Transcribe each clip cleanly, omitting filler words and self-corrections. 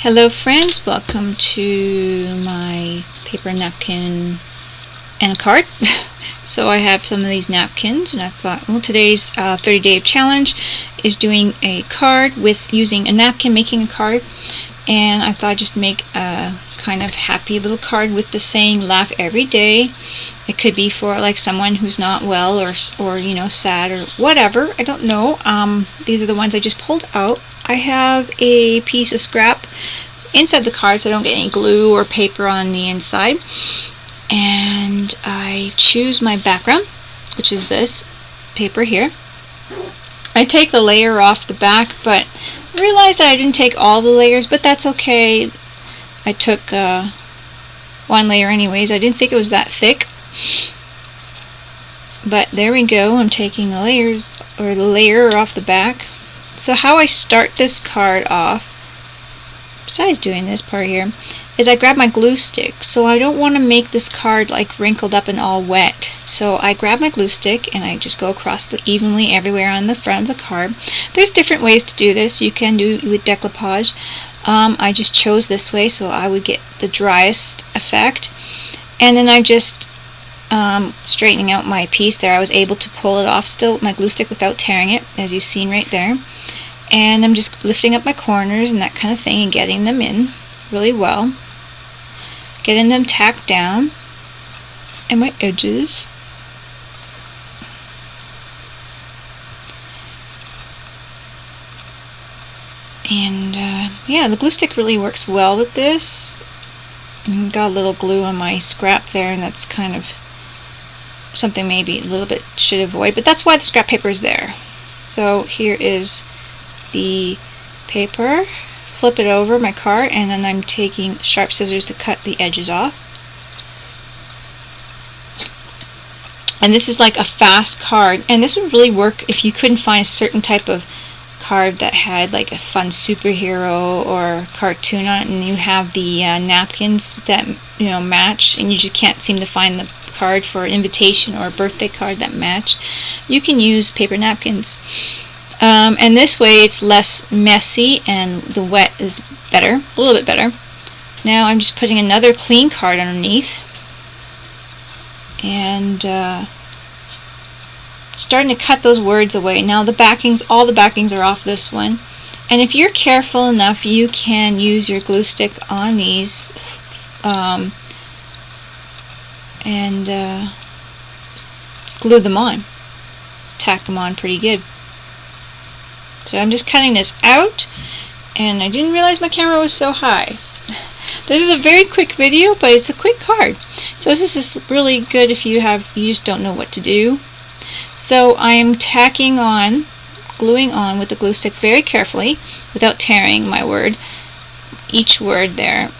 Hello friends, welcome to my paper napkin and a card. So I have some of these napkins and I thought, well, today's 30-day challenge is doing a card with using a napkin, making a card, and I thought I'd just make a kind of happy little card with the saying laugh every day. It could be for like someone who's not well or you know, sad or whatever, I don't know. These are the ones I just pulled out. I have a piece of scrap inside the card so I don't get any glue or paper on the inside. And I choose my background, which is this paper here. I take the layer off the back, but I realized that I didn't take all the layers, but that's okay. I took one layer anyways. I didn't think it was that thick. But there we go. I'm taking the layers, or the layer off the back. So how I start this card off, besides doing this part here, is I grab my glue stick. So I don't want to make this card like wrinkled up and all wet. So I grab my glue stick and I just go across evenly everywhere on the front of the card. There's different ways to do this. You can do it with decoupage. I just chose this way so I would get the driest effect. And then I just straightening out my piece there, I was able to pull it off still with my glue stick without tearing it, as you've seen right there. And I'm just lifting up my corners and that kind of thing and getting them in really well, getting them tacked down, and my edges. And yeah, the glue stick really works well with this. Got a little glue on my scrap there, and that's kind of something maybe a little bit should avoid, but that's why the scrap paper is there. So here is the paper, flip it over my card, and then I'm taking sharp scissors to cut the edges off. And this is like a fast card, and this would really work if you couldn't find a certain type of card that had like a fun superhero or cartoon on it, and you have the napkins that match, and you just can't seem to find the card for an invitation or a birthday card that match. You can use paper napkins. And this way it's less messy and the wet is better, a little bit better. Now I'm just putting another clean card underneath and starting to cut those words away. Now the backings, all the backings are off this one. And if you're careful enough, you can use your glue stick on these and glue them on. Tack them on pretty good. So I'm just cutting this out, and I didn't realize my camera was so high. This is a very quick video, but it's a quick card. So this is really good if you just don't know what to do. So I am tacking on, gluing on with the glue stick very carefully without tearing my word, each word there.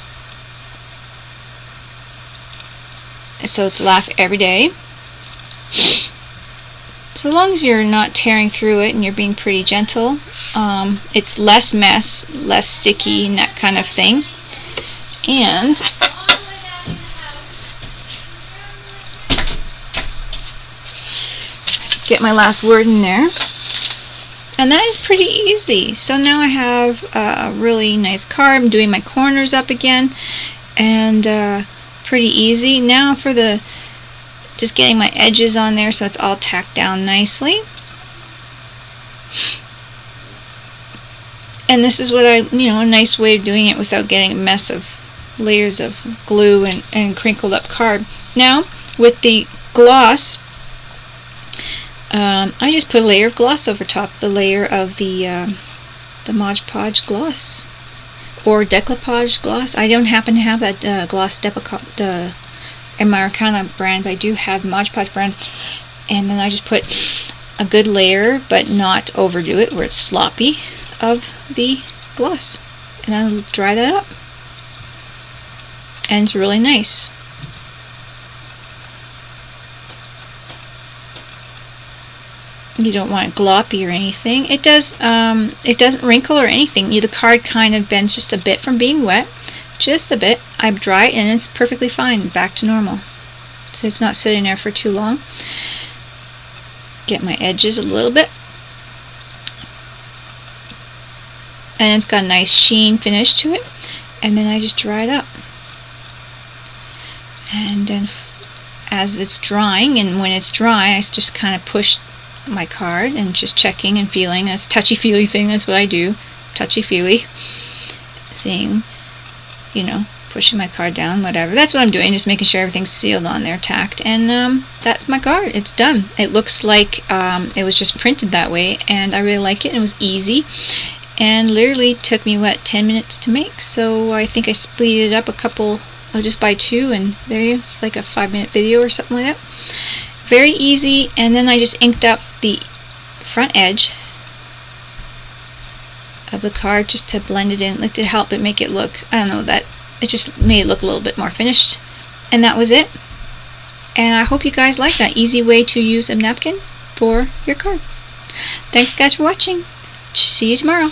So it's laugh every day. So long as you're not tearing through it and you're being pretty gentle, it's less mess, less sticky, and that kind of thing. And get my last word in there. And that is pretty easy. So now I have a really nice card. I'm doing my corners up again, and pretty easy. Now for just getting my edges on there so it's all tacked down nicely. And this is what a nice way of doing it without getting a mess of layers of glue and crinkled up card. Now with the gloss, I just put a layer of gloss over top, the layer of the Mod Podge gloss or decoupage gloss. I don't happen to have that gloss the Americana brand, but I do have Mod Podge brand. And then I just put a good layer, but not overdo it where it's sloppy, of the gloss, and I'll dry that up, and it's really nice. You don't want it gloppy or anything. It doesn't wrinkle or anything. The card kind of bends just a bit from being wet, just a bit. I dry it and it's perfectly fine, back to normal. So it's not sitting there for too long. Get my edges a little bit. and it's got a nice sheen finish to it. and then I just dry it up. And then as it's drying, and when it's dry, I just kind of push my card and just checking and feeling. That's a touchy-feely thing. That's what I do. Touchy-feely. Seeing, you know, pushing my card down, whatever. That's what I'm doing, just making sure everything's sealed on there, tacked. And that's my card. It's done. It looks like it was just printed that way, and I really like it. It was easy, and literally took me, what, 10 minutes to make. So I think I split it up a couple, just by 2, and there you go. It's like a 5-minute video or something like that. Very easy. And then I just inked up the front edge of the card just to blend it in, like to help it make it look, I don't know, that it just made it look a little bit more finished. And that was it. And I hope you guys like that easy way to use a napkin for your card. Thanks guys for watching. See you tomorrow.